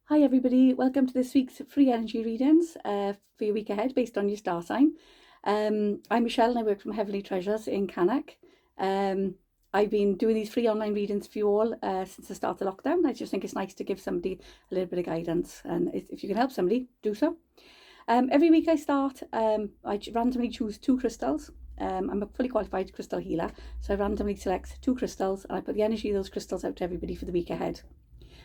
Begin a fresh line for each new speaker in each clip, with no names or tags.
Hi everybody, welcome to this week's free energy readings for your week ahead based on your star sign. I'm Michelle and I work from Heavenly Treasures in Cannock. I've been doing these free online readings for you all since the start of lockdown. I just think it's nice to give somebody a little bit of guidance, and if you can help somebody, do so. Every week I start, I randomly choose two crystals. I'm a fully qualified crystal healer, so I randomly select two crystals and I put the energy of those crystals out to everybody for the week ahead.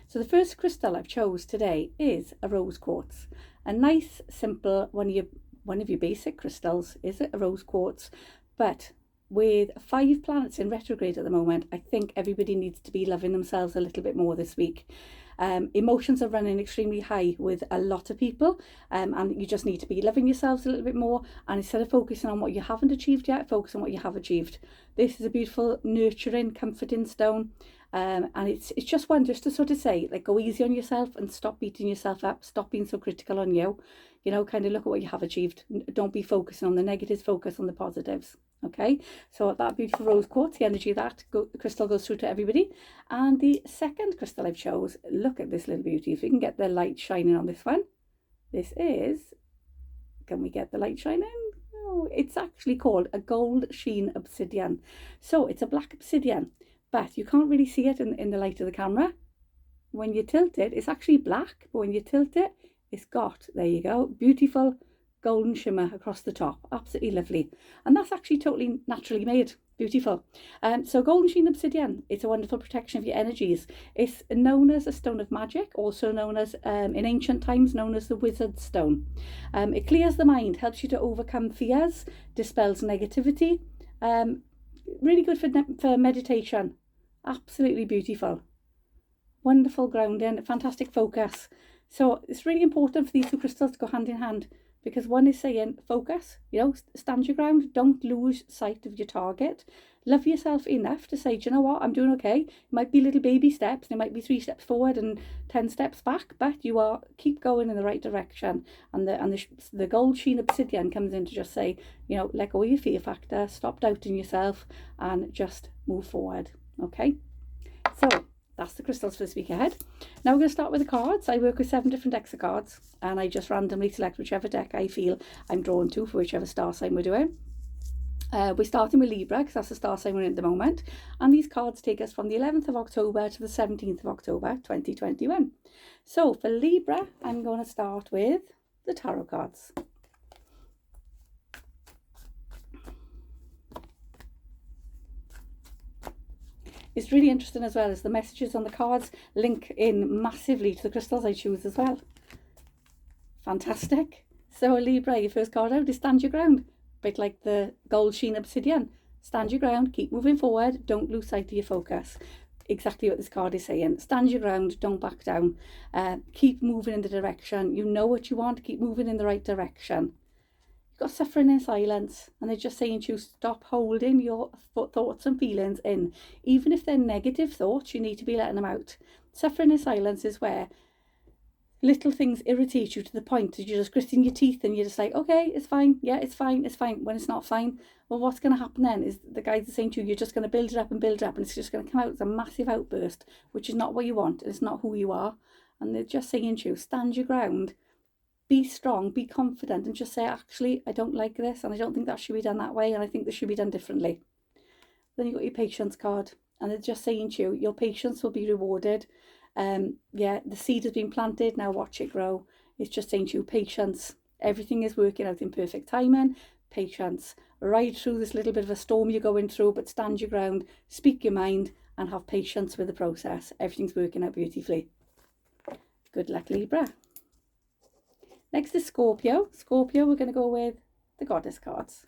So the first crystal I've chose today is a rose quartz. A nice, simple, one of your basic crystals is a rose quartz. But with 5 planets in retrograde at the moment, I think everybody needs to be loving themselves a little bit more this week. Emotions are running extremely high with a lot of people, and you just need to be loving yourselves a little bit more, and instead of focusing on what you haven't achieved yet, focus on what you have achieved. This is a beautiful, nurturing, comforting stone. And it's just one just to sort of say, like, go easy on yourself and stop beating yourself up, stop being so critical on you, kind of look at what you have achieved. Don't be focusing on the negatives, focus on the positives. Okay, so that beautiful rose quartz, the energy of that crystal goes through to everybody. And the second crystal I've chose, look at this little beauty. If we can get the light shining on this one, this is, can we get the light shining? Oh, it's actually called a gold sheen obsidian. So it's a black obsidian, but you can't really see it in the light of the camera. When you tilt it, it's actually black, but when you tilt it, it's got, there you go, beautiful golden shimmer across the top. Absolutely lovely. And that's actually totally naturally made. Beautiful. So golden sheen obsidian, it's a wonderful protection of your energies. It's known as a stone of magic, also known as, in ancient times, known as the wizard's stone. It clears the mind, helps you to overcome fears, dispels negativity. Really good for meditation. Absolutely beautiful. Wonderful grounding, fantastic focus. So it's really important for these two crystals to go hand in hand, because one is saying focus, stand your ground, don't lose sight of your target. Love yourself enough to say, do you know what, I'm doing okay. It might be little baby steps, and it might be 3 steps forward and 10 steps back, but keep going in the right direction. And the gold sheen obsidian comes in to just say, let go of your fear factor, stop doubting yourself, and just move forward. Okay, so that's the crystals for this week ahead. Now we're going to start with the cards. I work with 7 different decks of cards, and I just randomly select whichever deck I feel I'm drawn to for whichever star sign we're doing. We're starting with Libra, because that's the star sign we're in at the moment, and these cards take us from the 11th of October to the 17th of October 2021. So for Libra, I'm going to start with the tarot cards. It's really interesting as well as the messages on the cards link in massively to the crystals I choose as well. Fantastic. So Libra, your first card out is stand your ground. A bit like the gold sheen obsidian. Stand your ground, keep moving forward, don't lose sight of your focus. Exactly what this card is saying. Stand your ground, don't back down. Keep moving in the direction. You know what you want, keep moving in the right direction. Got suffering in silence, and they're just saying to you, stop holding your thoughts and feelings in. Even if they're negative thoughts, you need to be letting them out. Suffering in silence is where little things irritate you to the point that you're just gritting your teeth and you're just like, okay, it's fine, yeah, it's fine, when it's not fine. Well, what's going to happen then is the guys are saying to you, you're just going to build it up, and it's just going to come out as a massive outburst, which is not what you want, and it's not who you are. And they're just saying to you, stand your ground, be strong, be confident, and just say, actually, I don't like this, and I don't think that should be done that way, and I think this should be done differently. Then you've got your patience card, and they're just saying to you, your patience will be rewarded. The seed has been planted, now watch it grow. It's just saying to you, patience. Everything is working out in perfect timing. Patience. Ride through this little bit of a storm you're going through, but stand your ground, speak your mind, and have patience with the process. Everything's working out beautifully. Good luck, Libra. Next is Scorpio. Scorpio, we're going to go with the goddess cards.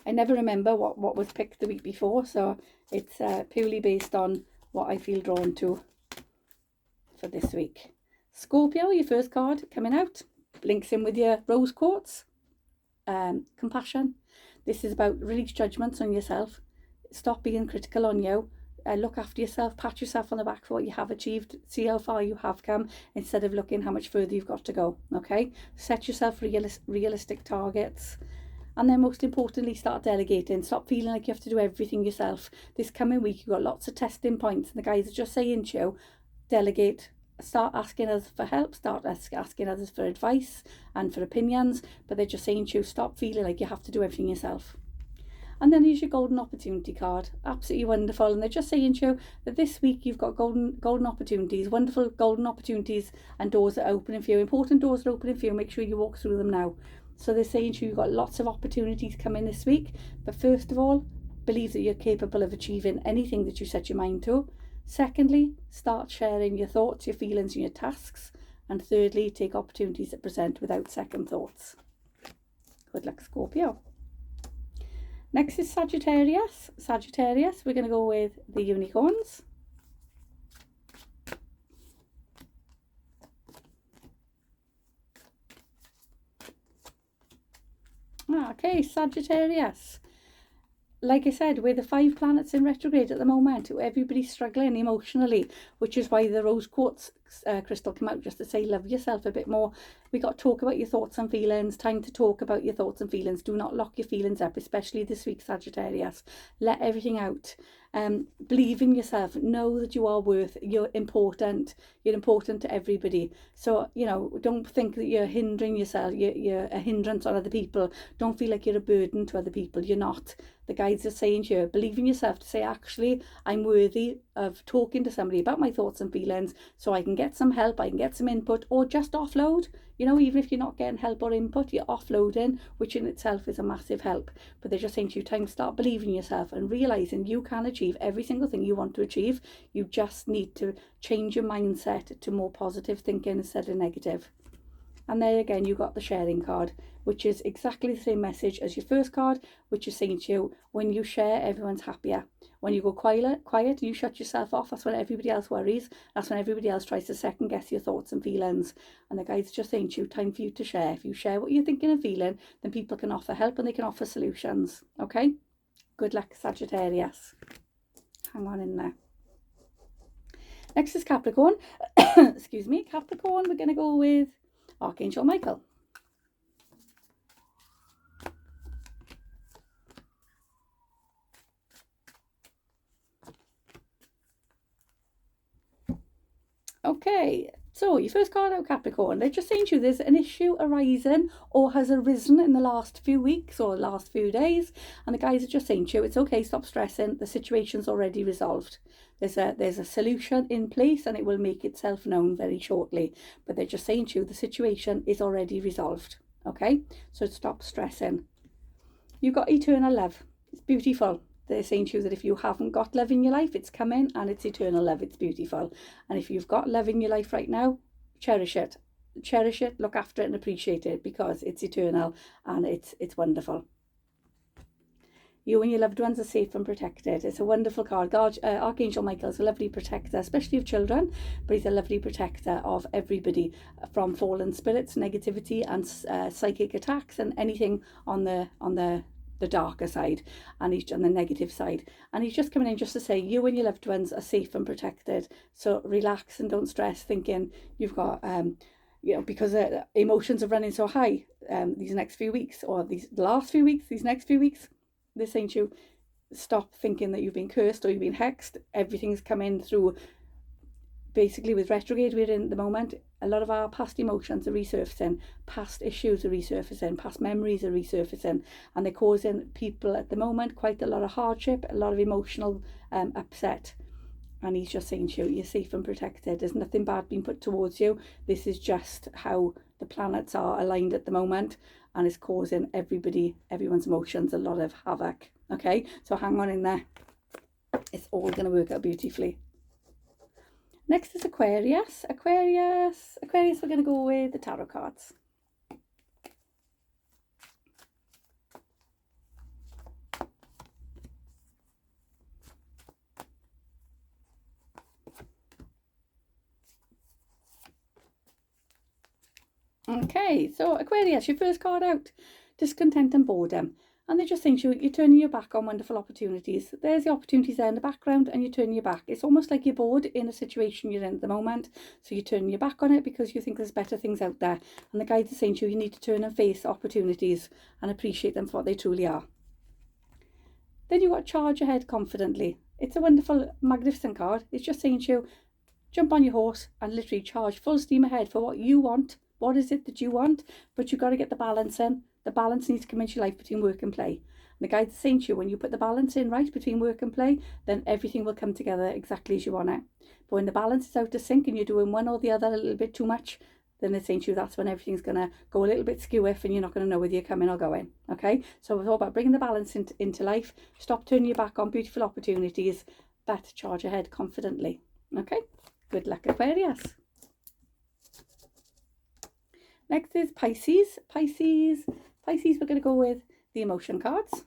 I never remember what was picked the week before, so it's purely based on what I feel drawn to for this week. Scorpio, your first card coming out, links in with your rose quartz. Compassion. This is about release judgments on yourself. Stop being critical on you. Look after yourself, pat yourself on the back for what you have achieved, see how far you have come, instead of looking how much further you've got to go. Okay, set yourself realistic targets, and then most importantly, start delegating. Stop feeling like you have to do everything yourself. This coming week you've got lots of testing points, and the guys are just saying to you, delegate, start asking others for help, start asking others for advice and for opinions, but they're just saying to you, stop feeling like you have to do everything yourself. And then here's your golden opportunity card. Absolutely wonderful. And they're just saying to you that this week you've got golden opportunities, wonderful golden opportunities, and doors are opening for you. Important doors are opening for you. Make sure you walk through them now. So they're saying to you, you've got lots of opportunities coming this week. But first of all, believe that you're capable of achieving anything that you set your mind to. Secondly, start sharing your thoughts, your feelings, and your tasks. And thirdly, take opportunities that present without second thoughts. Good luck, Scorpio. Next is Sagittarius. Sagittarius, we're going to go with the unicorns. Okay, Sagittarius. Like I said, we're the 5 planets in retrograde at the moment. Everybody's struggling emotionally, which is why the rose quartz crystal came out, just to say love yourself a bit more. We got to talk about your thoughts and feelings. Time to talk about your thoughts and feelings. Do not lock your feelings up, especially this week, Sagittarius. Let everything out. Believe in yourself. Know that you are you're important. You're important to everybody. So, you know, don't think that you're hindering yourself. You're a hindrance on other people. Don't feel like you're a burden to other people. You're not. The guides are saying to you, believe in yourself, to say, actually, I'm worthy of talking to somebody about my thoughts and feelings, so I can get some help, I can get some input, or just offload. You know, even if you're not getting help or input, you're offloading, which in itself is a massive help. But they're just saying to you, time to start believing in yourself and realising you can achieve every single thing you want to achieve. You just need to change your mindset to more positive thinking instead of negative. And there again, you got the sharing card, which is exactly the same message as your first card, which is saying to you, when you share, everyone's happier. When you go quiet, you shut yourself off. That's when everybody else worries. That's when everybody else tries to second guess your thoughts and feelings. And the guide's just saying to you, time for you to share. If you share what you're thinking and feeling, then people can offer help and they can offer solutions. Okay? Good luck, Sagittarius. Hang on in there. Next is Capricorn. Excuse me, Capricorn, we're going to go with Archangel Michael. Okay, so your first card out, Capricorn. They're just saying to you there's an issue arising or has arisen in the last few weeks or last few days, and the guys are just saying to you, it's okay, stop stressing, the situation's already resolved. There's a solution in place and it will make itself known very shortly. But they're just saying to you the situation is already resolved. Okay, so stop stressing. You've got eternal love. It's beautiful. They're saying to you that if you haven't got love in your life, it's coming, and it's eternal love. It's beautiful. And if you've got love in your life right now, cherish it. Cherish it, look after it and appreciate it, because it's eternal and it's wonderful. You and your loved ones are safe and protected. It's a wonderful card. God, Archangel Michael is a lovely protector, especially of children, but he's a lovely protector of everybody from fallen spirits, negativity, and psychic attacks, and anything on the darker side and he's on the negative side. And he's just coming in just to say you and your loved ones are safe and protected. So relax and don't stress, thinking you've got you know, because emotions are running so high these next few weeks, or these next few weeks. They're saying to you, stop thinking that you've been cursed or you've been hexed. Everything's coming through. Basically, with retrograde we're in at the moment, a lot of our past emotions are resurfacing, past issues are resurfacing, past memories are resurfacing, and they're causing people at the moment quite a lot of hardship, a lot of emotional upset. And he's just saying to you, you're safe and protected. There's nothing bad being put towards you. This is just how the planets are aligned at the moment, and it's causing everyone's emotions a lot of havoc. Okay, so hang on in there. It's all going to work out beautifully. Next is Aquarius. Aquarius, we're going to go with the tarot cards. Okay, so Aquarius, your first card out, discontent and boredom. And they're just saying to you, you're turning your back on wonderful opportunities. There's the opportunities there in the background and you're turning your back. It's almost like you're bored in a situation you're in at the moment. So you're turning your back on it because you think there's better things out there. And the guides are saying to you, you need to turn and face opportunities and appreciate them for what they truly are. Then you've got charge ahead confidently. It's a wonderful, magnificent card. It's just saying to you, jump on your horse and literally charge full steam ahead for what you want. What is it that you want? But you've got to get the balance in. The balance needs to come into your life between work and play. And the guides are saying to you, when you put the balance in right between work and play, then everything will come together exactly as you want it. But when the balance is out of sync and you're doing one or the other a little bit too much, then it's saying to you that's when everything's going to go a little bit skew-if and you're not going to know whether you're coming or going. Okay, so it's all about bringing the balance into life. Stop turning your back on beautiful opportunities, but charge ahead confidently. Okay, good luck, Aquarius. Next is Pisces. Pisces, we're going to go with the emotion cards.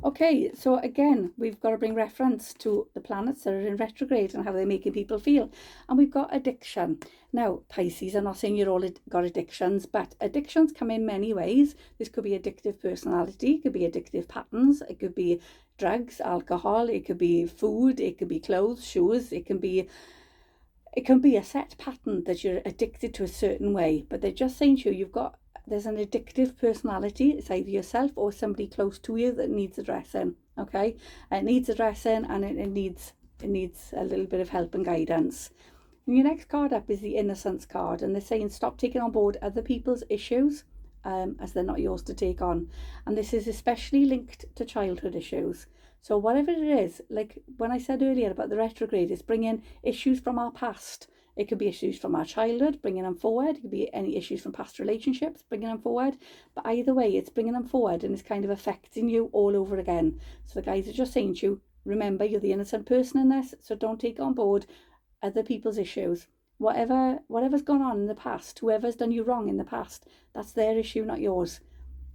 Okay, so again, we've got to bring reference to the planets that are in retrograde and how they're making people feel. And we've got addiction. Now, Pisces, I'm not saying you're all got addictions, but addictions come in many ways. This could be addictive personality, it could be addictive patterns, it could be drugs, alcohol, it could be food, it could be clothes, shoes, it can be a set pattern that you're addicted to a certain way. But they're just saying to you, there's an addictive personality. It's either yourself or somebody close to you that needs addressing. Okay, it needs addressing, and it needs a little bit of help and guidance. And your next card up is the Innocence card, and they're saying stop taking on board other people's issues as they're not yours to take on. And this is especially linked to childhood issues. So whatever it is, like when I said earlier about the retrograde, it's bringing issues from our past. It could be issues from our childhood, bringing them forward. It could be any issues from past relationships, bringing them forward. But either way, it's bringing them forward and it's kind of affecting you all over again. So the guys are just saying to you, remember, you're the innocent person in this, so don't take on board other people's issues. Whatever's gone on in the past, whoever's done you wrong in the past, that's their issue, not yours.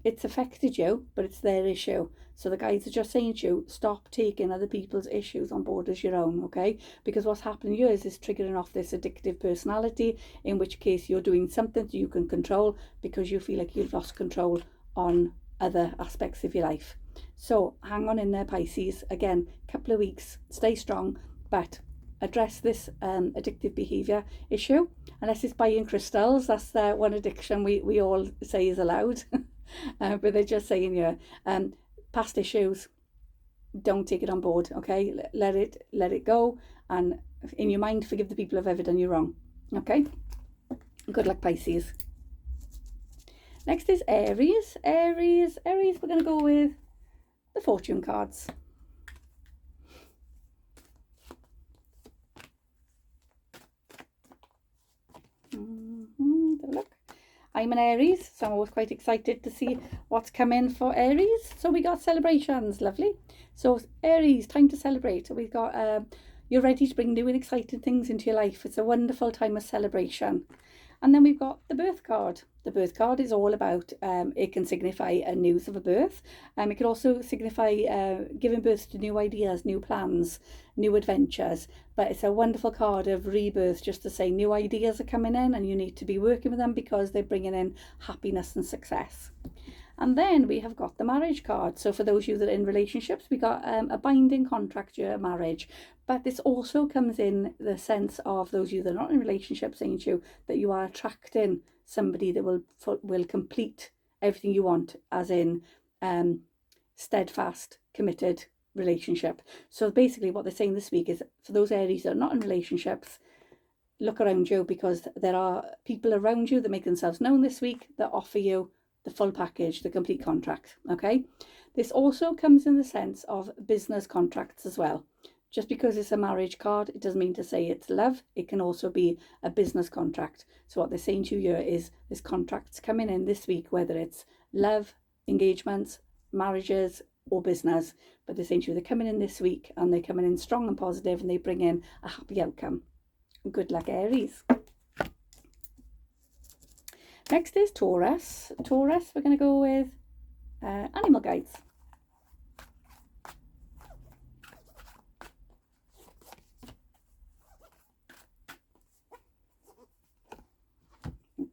It's affected you, but it's their issue. So the guides are just saying to you, stop taking other people's issues on board as your own, okay? Because what's happening here is triggering off this addictive personality, in which case you're doing something that you can control because you feel like you've lost control on other aspects of your life. So hang on in there, Pisces. Again, couple of weeks, stay strong, but address this addictive behaviour issue. Unless it's buying crystals, that's the one addiction we all say is allowed. But they're just saying here, past issues, don't take it on board, okay? Let it go, and in your mind, forgive the people who've ever done you wrong, okay? Good luck, Pisces. Next is Aries. Aries, we're going to go with the fortune cards. Have a look. I'm an Aries, so I'm always quite excited to see what's coming for Aries. So we got celebrations, lovely. So Aries, time to celebrate. We've got, you're ready to bring new and exciting things into your life. It's a wonderful time of celebration. And then we've got the birth card. The birth card is all about, it can signify a news of a birth. It can also signify giving birth to new ideas, new plans, new adventures. But it's a wonderful card of rebirth, just to say new ideas are coming in and you need to be working with them because they're bringing in happiness and success. And then we have got the marriage card. So for those of you that are in relationships, we got a binding contract, your marriage. But this also comes in the sense of those of you that are not in relationships, saying to you that you are attracting somebody that will complete everything you want, as in steadfast, committed relationship. So basically what they're saying this week is, for those Aries that are not in relationships, look around you, because there are people around you that make themselves known this week that offer you the full package, the complete contract, okay? This also comes in the sense of business contracts as well. Just because it's a marriage card, it doesn't mean to say it's love. It can also be a business contract. So what they're saying to you here is this contract's coming in this week, whether it's love, engagements, marriages, or business. But they're saying to you they're coming in this week, and they're coming in strong and positive, and they bring in a happy outcome. Good luck, Aries. Next is Taurus. Taurus, we're going to go with animal guides.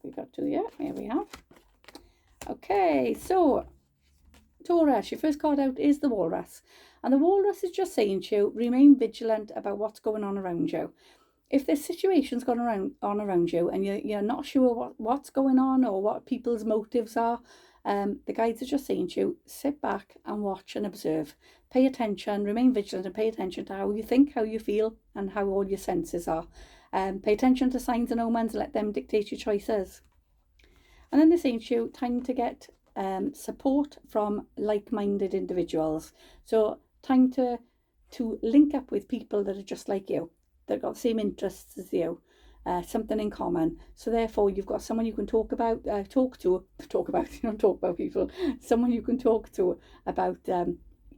We got two, yeah, here we have. Okay, so Taurus, your first card out is the Walrus. And the Walrus is just saying to you, remain vigilant about what's going on around you. if there's situations going on around you and you're not sure what's going on or what people's motives are, the guides are just saying to you, sit back and watch and observe. Pay attention, remain vigilant, and pay attention to how you think, how you feel, and how all your senses are. Pay attention to signs and omens and let them dictate your choices. And then they're saying to you, time to get support from like-minded individuals. So time to link up with people that are just like you, that got the same interests as you, something in common. So therefore, you've got someone you can talk about people, someone you can talk to about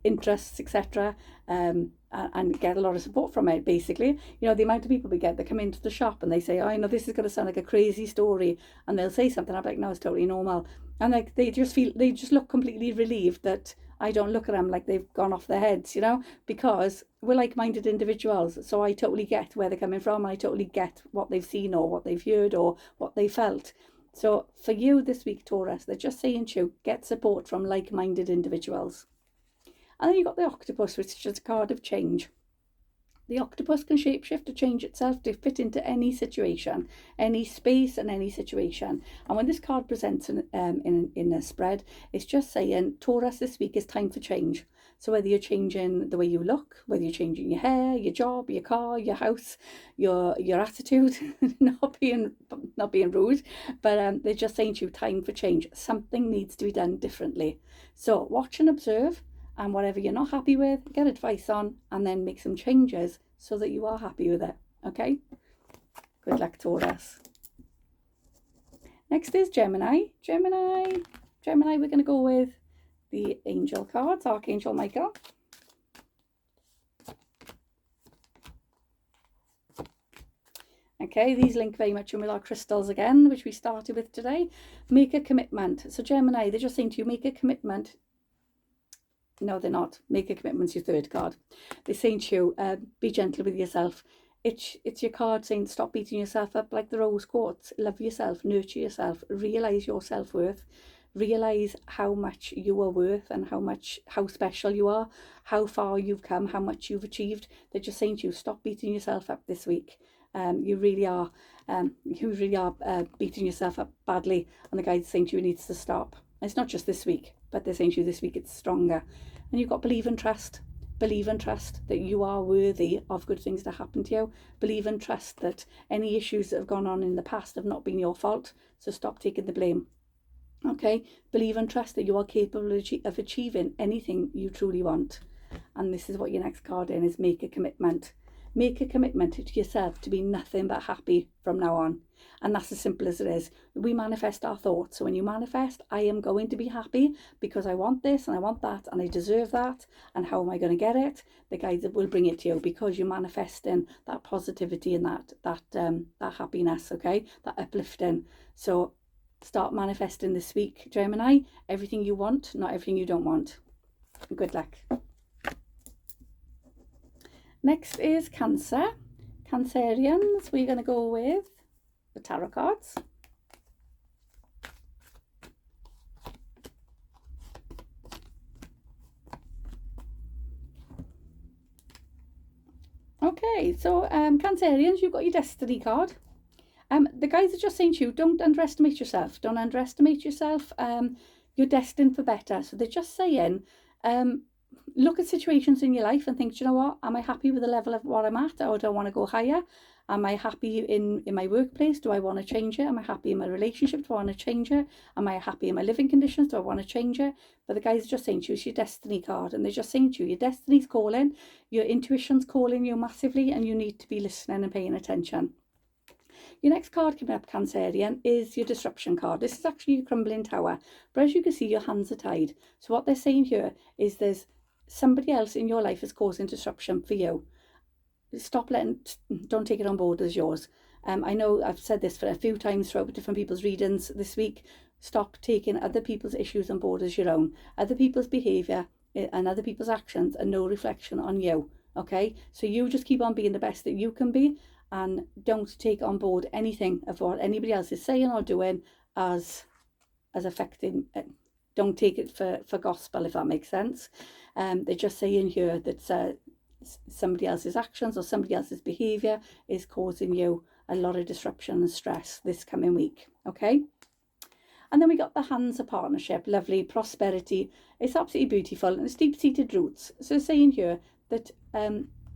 interests, etc., and get a lot of support from it. Basically, you know, the amount of people we get that come into the shop and they say, oh, I know this is going to sound like a crazy story, and they'll say something, I'm like, no, it's totally normal. And like they just look completely relieved that I don't look at them like they've gone off their heads, you know, because we're like-minded individuals. So I totally get where they're coming from. I totally get what they've seen or what they've heard or what they felt. So for you this week, Taurus, they're just saying to you, get support from like-minded individuals. And then you've got the octopus, which is a card of change. The octopus can shapeshift to change itself to fit into any situation, any space and any situation. And when this card presents in a spread, it's just saying, Taurus, this week is time for change. So whether you're changing the way you look, whether you're changing your hair, your job, your car, your house, your attitude, not being rude, but they're just saying to you, time for change. Something needs to be done differently. So watch and observe. And whatever you're not happy with, get advice on, and then make some changes so that you are happy with it. Okay? Good luck, Taurus. Next is Gemini. Gemini, we're going to go with the angel cards, Archangel Michael. Okay, these link very much in with our crystals again, which we started with today. Make a commitment. So Gemini, they're just saying to you, make a commitment. No, they're not. Make a commitment's your third card. They're saying to you, be gentle with yourself. It's your card saying stop beating yourself up like the rose quartz. Love yourself, nurture yourself, realise your self-worth, realise how much you are worth and how special you are, how far you've come, how much you've achieved. They're just saying to you, stop beating yourself up this week. You really are beating yourself up badly, and the guide's saying to you, it needs to stop. And it's not just this week, but they're saying to you this week it's stronger. And you've got believe and trust. Believe and trust that you are worthy of good things to happen to you. Believe and trust that any issues that have gone on in the past have not been your fault. So stop taking the blame. Okay? Believe and trust that you are capable of achieving anything you truly want. And this is what your next card is, make a commitment. Make a commitment to yourself to be nothing but happy from now on. And that's as simple as it is. We manifest our thoughts. So when you manifest, I am going to be happy because I want this and I want that and I deserve that. And how am I going to get it? The guides will bring it to you because you're manifesting that positivity and that happiness, okay? That uplifting. So start manifesting this week, Gemini. Everything you want, not everything you don't want. Good luck. Next is Cancer. Cancerians, we're going to go with the tarot cards. Okay, so Cancerians, you've got your Destiny card. The guides are just saying to you, don't underestimate yourself. Don't underestimate yourself. You're destined for better. So they're just saying, look at situations in your life and think, do you know what? Am I happy with the level of what I'm at, or do I want to go higher? Am I happy in my workplace? Do I want to change it? Am I happy in my relationship? Do I want to change it? Am I happy in my living conditions? Do I want to change it? But the guys are just saying to you, it's your Destiny card, and they're just saying to you, your destiny's calling, your intuition's calling you massively, and you need to be listening and paying attention. Your next card coming up, Cancerian, is your Disruption card. This is actually your Crumbling Tower, but as you can see, your hands are tied. So what they're saying here is there's somebody else in your life is causing disruption for you. Don't take it on board as yours. I know I've said this for a few times throughout different people's readings this week. Stop taking other people's issues on board as your own. Other people's behaviour and other people's actions are no reflection on you. Okay, so you just keep on being the best that you can be, and don't take on board anything of what anybody else is saying or doing as affecting. Don't take it for gospel, if that makes sense. They're just saying here that somebody else's actions or somebody else's behaviour is causing you a lot of disruption and stress this coming week, okay? And then we got the hands of partnership, lovely, prosperity. It's absolutely beautiful and it's deep-seated roots. So it's saying here that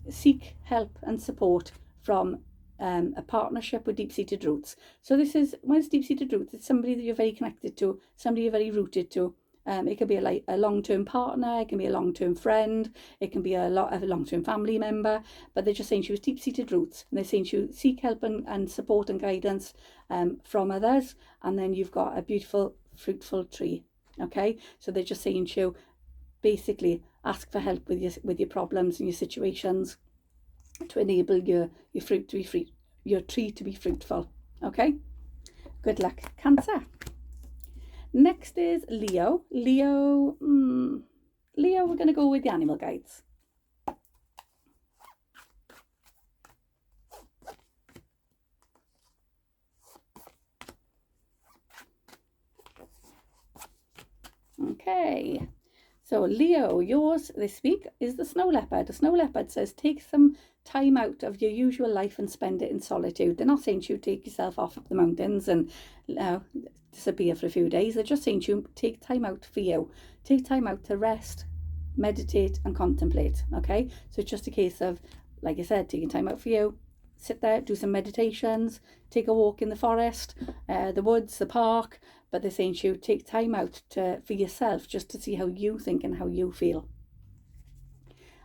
seek help and support from a partnership with deep-seated roots. So this is, when it's deep-seated roots, it's somebody that you're very connected to, somebody you're very rooted to. It can be a long-term partner, it can be a long-term friend, it can be a long-term family member, but they're just saying to you deep-seated roots, and they're saying to you seek help and support and guidance from others, and then you've got a beautiful fruitful tree, okay? So they're just saying to you, basically, ask for help with your problems and your situations to enable your fruit to be your tree to be fruitful, okay? Good luck, Cancer. Next is Leo. Leo, we're going to go with the animal guides. Okay, so Leo, yours this week is the snow leopard. The snow leopard says take some time out of your usual life and spend it in solitude. They're not saying to you take yourself off up the mountains and disappear for a few days. They're just saying to you take time out for you. Take time out to rest, meditate and contemplate, okay? So it's just a case of, like I said, taking time out for you. Sit there, do some meditations, take a walk in the forest, the woods, the park, but they're saying to you take time out for yourself just to see how you think and how you feel.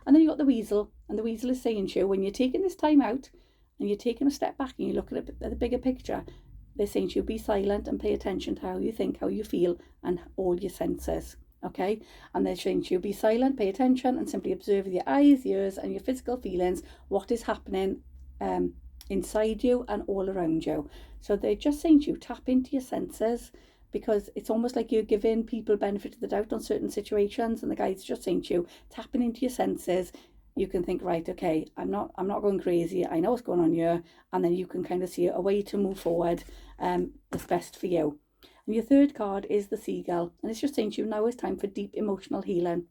And then you got the weasel, and the weasel is saying to you, when you're taking this time out and you're taking a step back and you look at the bigger picture, they're saying to you be silent and pay attention to how you think, how you feel, and all your senses, okay? And they're saying to you be silent, pay attention, and simply observe with your eyes, ears, and your physical feelings what is happening inside you and all around you. So they're just saying to you tap into your senses, because it's almost like you're giving people benefit of the doubt on certain situations, and the guide's just saying to you tapping into your senses. You can think, right, okay, I'm not going crazy, I know what's going on here, and then you can kind of see a way to move forward that's best for you. And your third card is the seagull, and it's just saying to you now is time for deep emotional healing.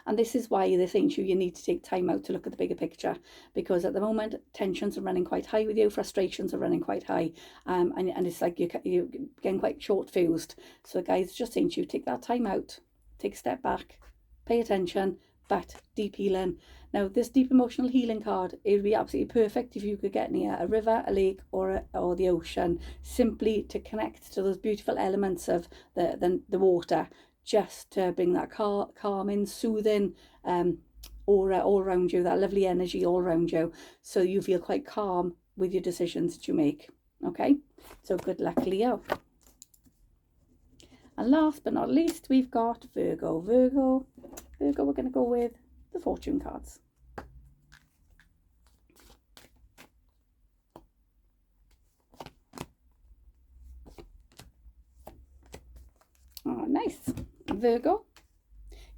And this is why they're saying to you need to take time out to look at the bigger picture, because at the moment tensions are running quite high with you, frustrations are running quite high, and it's like you're getting quite short fused. So the guys just saying to you take that time out, take a step back, pay attention, but deep healing. Now this deep emotional healing card, it would be absolutely perfect if you could get near a river, a lake, or the ocean, simply to connect to those beautiful elements of the water, just to bring that calming, soothing aura all around you, that lovely energy all around you, so you feel quite calm with your decisions that you make, okay? So good luck, Leo. And last but not least, we've got Virgo. Virgo, we're going to go with the fortune cards. Oh, nice. Virgo,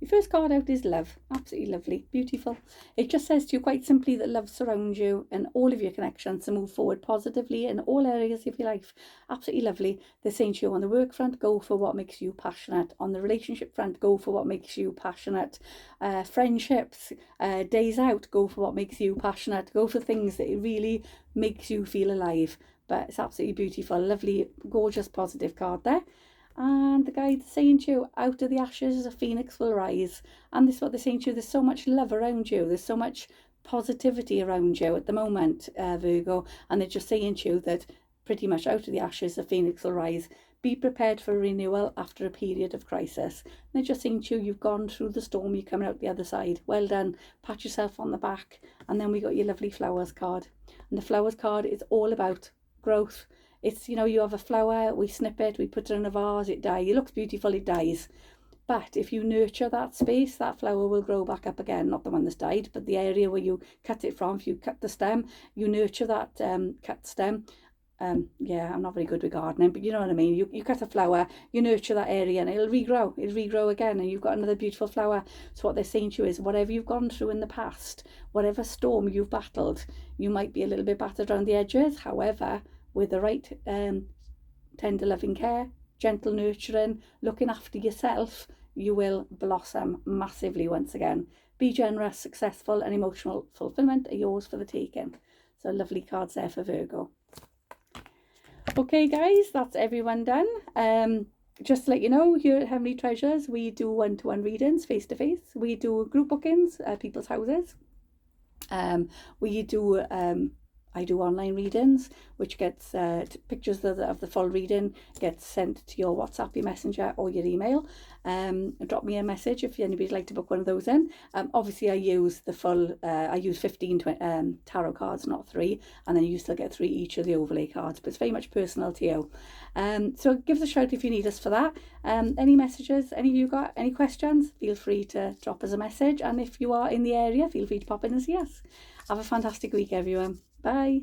your first card out is love. Absolutely lovely, beautiful. It just says to you quite simply that love surrounds you and all of your connections to move forward positively in all areas of your life. Absolutely lovely. They're saying to you on the work front, go for what makes you passionate. On the relationship front, go for what makes you passionate. Friendships, days out, go for what makes you passionate. Go for things that really makes you feel alive. But it's absolutely beautiful, lovely, gorgeous, positive card there. And the guide's saying to you, out of the ashes a phoenix will rise. And this is what they're saying to you, there's so much love around you, there's so much positivity around you at the moment, Virgo, and they're just saying to you that pretty much out of the ashes a phoenix will rise. Be prepared for renewal after a period of crisis. And they're just saying to you, you've gone through the storm, you're coming out the other side. Well done, pat yourself on the back. And then we got your lovely flowers card. And the flowers card is all about growth. It's, you know, you have a flower, we snip it, we put it in a vase, it dies. It looks beautiful, it dies. But if you nurture that space, that flower will grow back up again. Not the one that's died, but the area where you cut it from. If you cut the stem, you nurture that cut stem. Yeah, I'm not very good with gardening, but you know what I mean. You cut a flower, you nurture that area and it'll regrow again, and you've got another beautiful flower. So what they're saying to you is, whatever you've gone through in the past, whatever storm you've battled, you might be a little bit battered around the edges. However, with the right tender loving care, gentle nurturing, looking after yourself, you will blossom massively once again. Be generous, successful and emotional fulfillment are yours for the taking. So lovely cards there for Virgo. Okay guys, that's everyone done. Just to let you know, here at Heavenly Treasures, we do one-to-one readings, face-to-face. We do group bookings at people's houses. I do online readings, which gets pictures of the full reading gets sent to your WhatsApp, your Messenger or your email. Drop me a message if anybody'd like to book one of those in. Obviously I use the full, I use 15 tarot cards, not 3, and then you still get 3 each of the overlay cards, but it's very much personal to you. So give us a shout if you need us for that. Any messages, any of you got any questions, feel free to drop us a message, and if you are in the area, feel free to pop in and see us. Have a fantastic week everyone. Bye.